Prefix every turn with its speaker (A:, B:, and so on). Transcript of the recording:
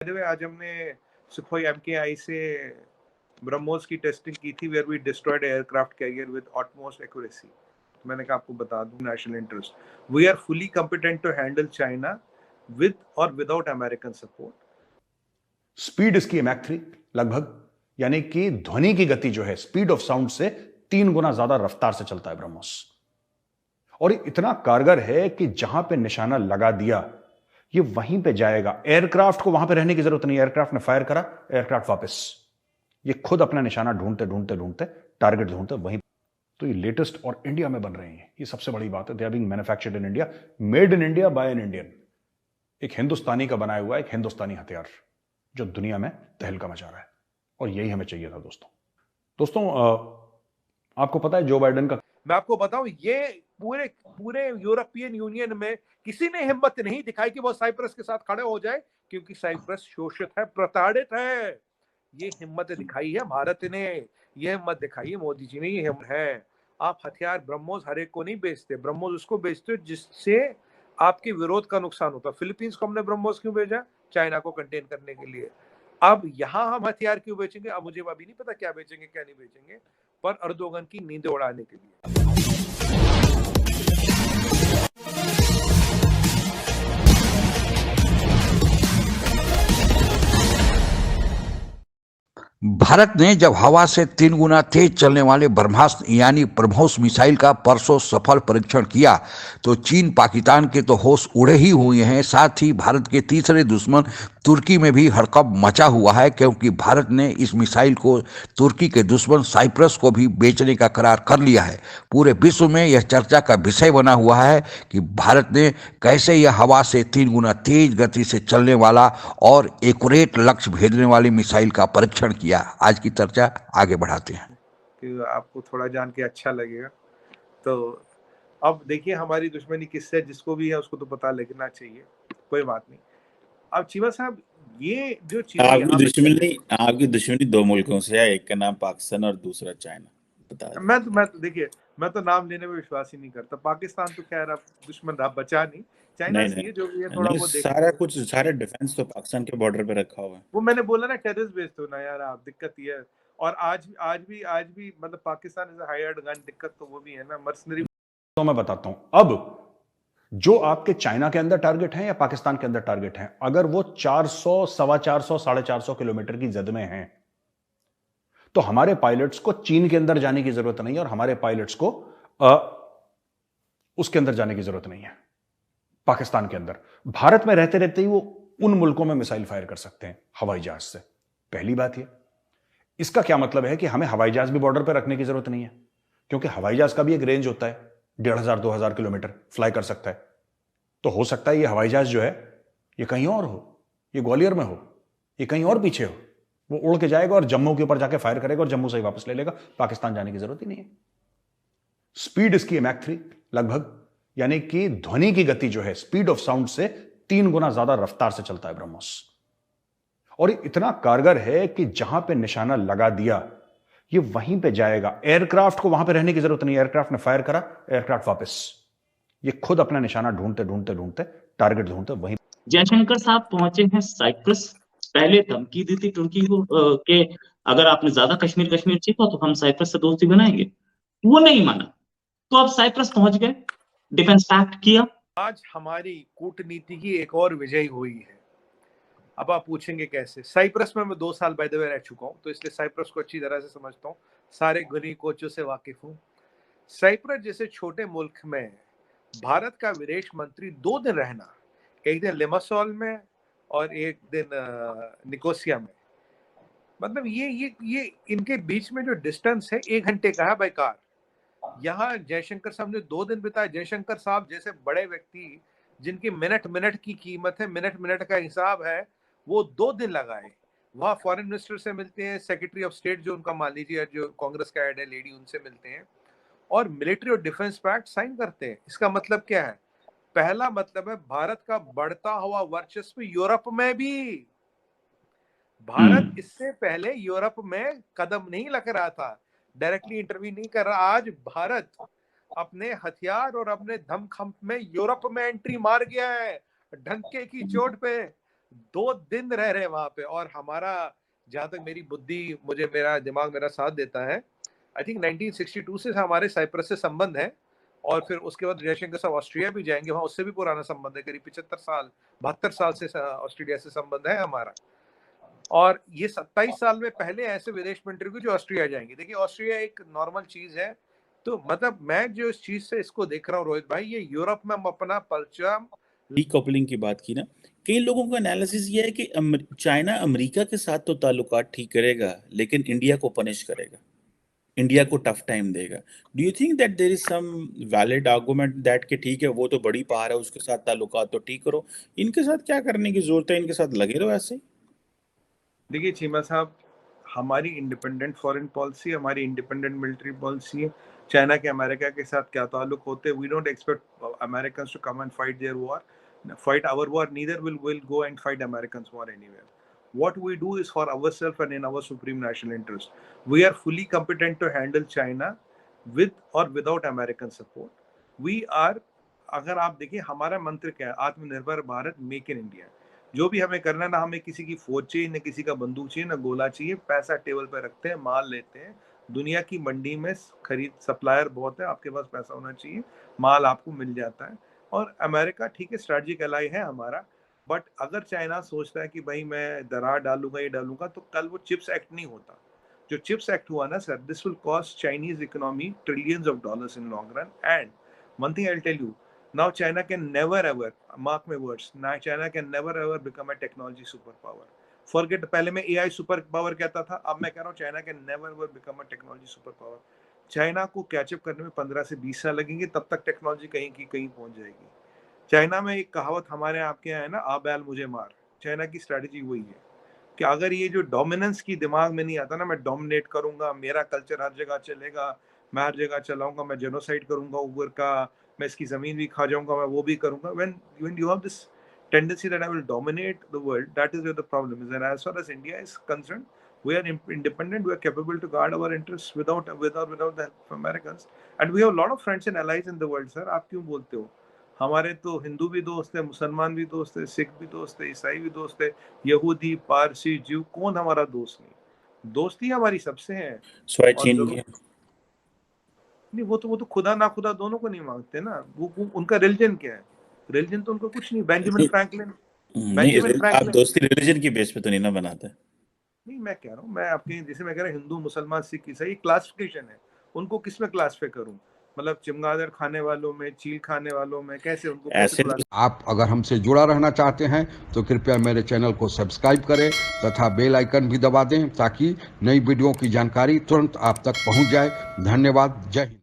A: आज हमने Sukhoi MKI से ब्रह्मोस की टेस्टिंग की थी, where we destroyed aircraft carrier with utmost accuracy. मैंने कहा आपको बता दूं, national interest. We are fully competent to handle China with और विदाउट अमेरिकन सपोर्ट।
B: स्पीड इसकी मैक 3 लगभग, यानी कि ध्वनि की गति जो है स्पीड ऑफ साउंड से 3 गुना ज्यादा रफ्तार से चलता है ब्रह्मोस। और इतना कारगर है कि जहां पे निशाना लगा दिया ये वहीं पे जाएगा। एयरक्राफ्ट को वहां पे रहने की जरूरत नहीं। एयरक्राफ्ट ने फायर करा, एयरक्राफ्ट वापस, ये खुद अपना निशाना ढूंढते ढूंढते ढूंढते टारगेट ढूंढते वहीं। तो ये लेटेस्ट और इंडिया में बन रहे हैं, ये सबसे बड़ी बात है। They are being manufactured in India, made in India by an Indian. एक हिंदुस्तानी का बनाया हुआ एक हिंदुस्तानी हथियार जो दुनिया में तहलका मचा रहा है, और यही हमें चाहिए था दोस्तों। आपको पता है जो बाइडेन का,
A: मैं आपको बताऊं, ये पूरे यूरोपियन यूनियन में किसी ने हिम्मत नहीं दिखाई कि वो साइप्रस के साथ खड़े हो जाए, क्योंकि साइप्रस शोषित है, प्रताड़ित है। ये हिम्मत दिखाई है भारत ने, ये हिम्मत दिखाई है मोदी जी ने, ये हिम्मत है। आप हथियार ब्रह्मोस हर एक को नहीं बेचते, ब्रह्मोस उसको बेचते हो जिससे आपके विरोध का नुकसान होता। फिलीपींस को हमने ब्रह्मोस क्यों भेजा? चाइना को कंटेन करने के लिए। अब यहां हम हथियार क्यों बेचेंगे? अब मुझे अभी नहीं पता क्या बेचेंगे क्या नहीं बेचेंगे, पर अर्दोगन की नींद उड़ाने के लिए।
C: भारत ने जब हवा से 3 गुना तेज चलने वाले ब्रह्मास्त्र यानी ब्रह्मोस मिसाइल का परसों सफल परीक्षण किया तो चीन पाकिस्तान के तो होश उड़े ही हुए हैं। साथ ही भारत के तीसरे दुश्मन तुर्की में भी हड़कंप मचा हुआ है, क्योंकि भारत ने इस मिसाइल को तुर्की के दुश्मन साइप्रस को भी बेचने का करार कर लिया है। पूरे विश्व में यह चर्चा का विषय बना हुआ है कि भारत ने कैसे यह हवा से 3 गुना तेज गति से चलने वाला और एक्यूरेट लक्ष्य भेदने वाली मिसाइल का परीक्षण किया। आज की चर्चा आगे बढ़ाते हैं
A: कि आपको थोड़ा जान के अच्छा लगेगा। तो अब देखिए हमारी दुश्मनी किससे, जिसको भी है उसको तो पता लगना चाहिए, कोई बात नहीं। अब चीमा साहब, ये जो चीजें
D: आपकी दुश्मनी 2 मुल्कों से है, एक का नाम पाकिस्तान और दूसरा चाइना। बता
A: मैं तो देखिए, मैं तो नाम लेने में विश्वास ही नहीं करता। पाकिस्तान तो खैर अब दुश्मन रहा, बचा नहीं। चाइना से ये जो भी है थोड़ा बहुत
D: सारा डिफेंस तो पाकिस्तान के बॉर्डर पे रखा हुआ है।
A: वो मैंने बोला ना, टेररिस्ट बेस्ड हो ना यार आप, दिक्कत ये है। और आज भी मतलब पाकिस्तान इज हायर्ड गन, दिक्कत तो वो भी है ना, मर्सनरी।
B: तो मैं बताता हूं अब जो आपके चाइना के अंदर टारगेट हैं या पाकिस्तान के अंदर टारगेट हैं, अगर वो 400, 450, 450 किलोमीटर की जद में हैं तो हमारे पायलट्स को चीन के अंदर जाने की जरूरत नहीं है, और हमारे पायलट्स को उसके अंदर जाने की जरूरत नहीं है। पाकिस्तान के अंदर भारत में रहते रहते ही वो उन मुल्कों में मिसाइल फायर कर सकते हैं हवाई जहाज से। पहली बात यह, इसका क्या मतलब है कि हमें हवाई जहाज भी बॉर्डर पर रखने की जरूरत नहीं है, क्योंकि हवाई जहाज का भी एक रेंज होता है, 1500-2000 किलोमीटर फ्लाई कर सकता है। तो हो सकता है ये हवाई जहाज जो है ये कहीं और हो, ये ग्वालियर में हो, ये कहीं और पीछे हो, वो उड़ के जाएगा और जम्मू के ऊपर जाके फायर करेगा और जम्मू से ही वापस ले लेगा। पाकिस्तान जाने की जरूरत ही नहीं है। स्पीड इसकी है मैक 3 लगभग, यानी कि ध्वनि की गति जो है स्पीड ऑफ साउंड से 3 गुना ज्यादा रफ्तार से चलता है ब्रह्मोस। और इतना कारगर है कि जहां पे निशाना लगा दिया ये वहीं पे जाएगा। एयरक्राफ्ट को वहां पे रहने की जरूरत नहीं। एयरक्राफ्ट ने फायर करा, एयरक्राफ्ट वापस, ये खुद अपना निशाना ढूंढते ढूंढते ढूंढते टारगेट ढूंढते वहीं।
E: जयशंकर साहब पहुंचे हैं साइप्रस। पहले धमकी दी थी तुर्की को कि अगर आपने ज्यादा कश्मीर चीखा तो हम साइप्रस से दोस्ती बनाएंगे, वो नहीं माना, तो अब साइप्रस पहुंच गए, डिफेंस पैक्ट किया।
A: आज हमारी कूटनीति की एक और विजय हुई है। अब आप पूछेंगे कैसे? साइप्रस में मैं 2 साल बाय द वे रह चुका हूं, तो इसलिए साइप्रस को अच्छी तरह से समझता हूं, सारे गुनी कोचों से वाकिफ हूं। साइप्रस जैसे छोटे मुल्क में भारत का विदेश मंत्री 2 दिन रहना, एक दिन लिमासोल में और एक दिन निकोसिया में, मतलब ये इनके बीच में जो डिस्टेंस है 1 घंटे का है बाय कार। यहाँ जयशंकर साहब ने 2 दिन बिताए। जयशंकर साहब जैसे बड़े व्यक्ति जिनकी मिनट मिनट की कीमत है, मिनट मिनट का हिसाब है, वो 2 दिन लगाए। वहाँ फॉरेन मिनिस्टर से मिलते हैं, सेक्रेटरी ऑफ स्टेट जो उनका मान लीजिए जो कांग्रेस का हेड है लेडी, उनसे मिलते हैं, और मिलिट्री और डिफेंस पैक्ट साइन करते हैं। इसका मतलब क्या है? पहला मतलब है भारत का बढ़ता हुआ वर्चस्व यूरोप में भी। भारत इससे पहले यूरोप में कदम नहीं लग रहा था, डायरेक्टली इंटरव्यू नहीं कर रहा। आज भारत अपने हथियार और अपने दमखम में यूरोप में एंट्री मार गया है, ढंके की चोट पे। 2 दिन रह रहे वहां पे, और हमारा, जहां तक मेरी बुद्धि, मुझे मेरा दिमाग मेरा साथ देता है, आई थिंक 1962 से हमारे साइप्रस से संबंध है, और फिर उसके बाद जयशंकर साहब ऑस्ट्रिया भी जाएंगे, वहां उससे भी पुराना संबंध है, करीब 72 साल से ऑस्ट्रेलिया से संबंध है हमारा। और ये 27 साल में पहले ऐसे विदेश मंत्री को जो ऑस्ट्रिया जाएंगे। देखिए ऑस्ट्रिया एक नॉर्मल चीज है, तो मतलब मैं जो इस चीज से इसको देख रहा हूँ रोहित भाई, ये यूरोप में हम अपना परचम
D: डीकपलिंग की बात की ना, कई लोगों का एनालिसिस ये है कि चाइना अमेरिका के साथ तो ताल्लुकात ठीक करेगा, लेकिन इंडिया को पनिश करेगा, इंडिया को टफ टाइम देगा। Do you think that there is some valid argument that कि ठीक है वो तो बड़ी पहाड़ है, उसके साथ ताल्लुकात तो ठीक करो, इनके साथ क्या करने की जरूरत है, इनके साथ लगे रहो ऐसे ही?
A: देखिए चीमा साहब, हमारी इंडिपेंडेंट फॉरेन पॉलिसी, हमारी इंडिपेंडेंट मिलिट्री पॉलिसी है। चाइना के अमेरिका के साथ क्या ताल्लुक होते हैं, we don't expect Americans to come and fight their war, fight our war, neither will go and fight Americans war anywhere. What we do is for ourselves and in our supreme national interest. We are fully competent to handle China with or without American support. We are, अगर आप देखिए हमारा मंत्र क्या है, आत्मनिर्भर Bharat, make in India. जो भी हमें करना है, ना हमें किसी की फौज चाहिए, ना किसी का बंदूक चाहिए, ना गोला चाहिए, पैसा टेबल पर रखते हैं, माल लेते हैं। दुनिया की मंडी में खरीद सप्लायर बहुत है, आपके पास पैसा होना चाहिए, माल आपको मिल जाता है। और अमेरिका ठीक है स्ट्रेटेजिक एलाई है हमारा, बट अगर चाइना सोचता है कि भाई मैं दरार डालूंगा, ये डालूंगा, तो कल वो चिप्स एक्ट नहीं होता। जो चिप्स एक्ट हुआ ना sir, this will cost Chinese economy trillions of dollars in long run. And one thing I will tell you, now China can never ever, mark my words, China can never ever become a technology super power. Forget, पहले मैं AI super power कहता था, अब मैं कह रहा हूँ China can never ever become a technology super power. China को कैचअप करने में 15 से 20 साल लगेंगे, तब तक टेक्नोलॉजी कहीं की कहीं पहुंच जाएगी। चाइना में एक कहावत हमारे आपके यहाँ है ना, आ बैल मुझे मार। चाइना की स्ट्रेटजी वही है कि अगर ये जो डोमिनेंस की दिमाग में नहीं आता ना, मैं डोमिनेट करूंगा, मेरा कल्चर हर जगह चलेगा, मैं हर जगह चलाऊंगा, मैं जेनोसाइड करूंगा ऊबर का, मैं इसकी जमीन भी खा जाऊंगा, मैं वो भी करूंगा। when you have this tendency that I will dominate the world, that is where the problem is. And as far as India is concerned, we are independent, we are capable to guard our interests without the help of Americans, and we have a lot of friends and allies in the world. Sir, आप क्यों बोलते हो? हमारे तो हिंदू भी दोस्त है, मुसलमान भी दोस्त है, सिख भी दोस्त है, ईसाई भी दोस्त है, यहूदी, पारसी, जीव, कौन हमारा दोस्त नहीं? दोस्ती हमारी सबसे है। नहीं, वो तो खुदा ना खुदा दोनों को नहीं मांगते ना। वो उनका रिलीजन क्या है? रिलीजन तो उनको कुछ नहीं। बेंजामिन फ्रैंकलिन,
D: आप दोस्ती रिलीजन की बेस पे तो नहीं ना बनाते?
A: नहीं, मैं कह रहा हूँ, मैं आपके जैसे मैं कह रहा हूँ हिंदू, मुसलमान, सिख, ईसाई, क्लासिफिकेशन है। उनको किस में क्लासिफाई करूँ? मतलब चमगादड़ खाने वालों में, चील खाने वालों में, कैसे उनको
D: ऐसे?
C: आप अगर हमसे जुड़ा रहना चाहते हैं तो कृपया मेरे चैनल को सब्सक्राइब करें तथा बेल आइकन भी दबा दें, ताकि नई वीडियो की जानकारी तुरंत आप तक पहुंच जाए। धन्यवाद। जय हिंद।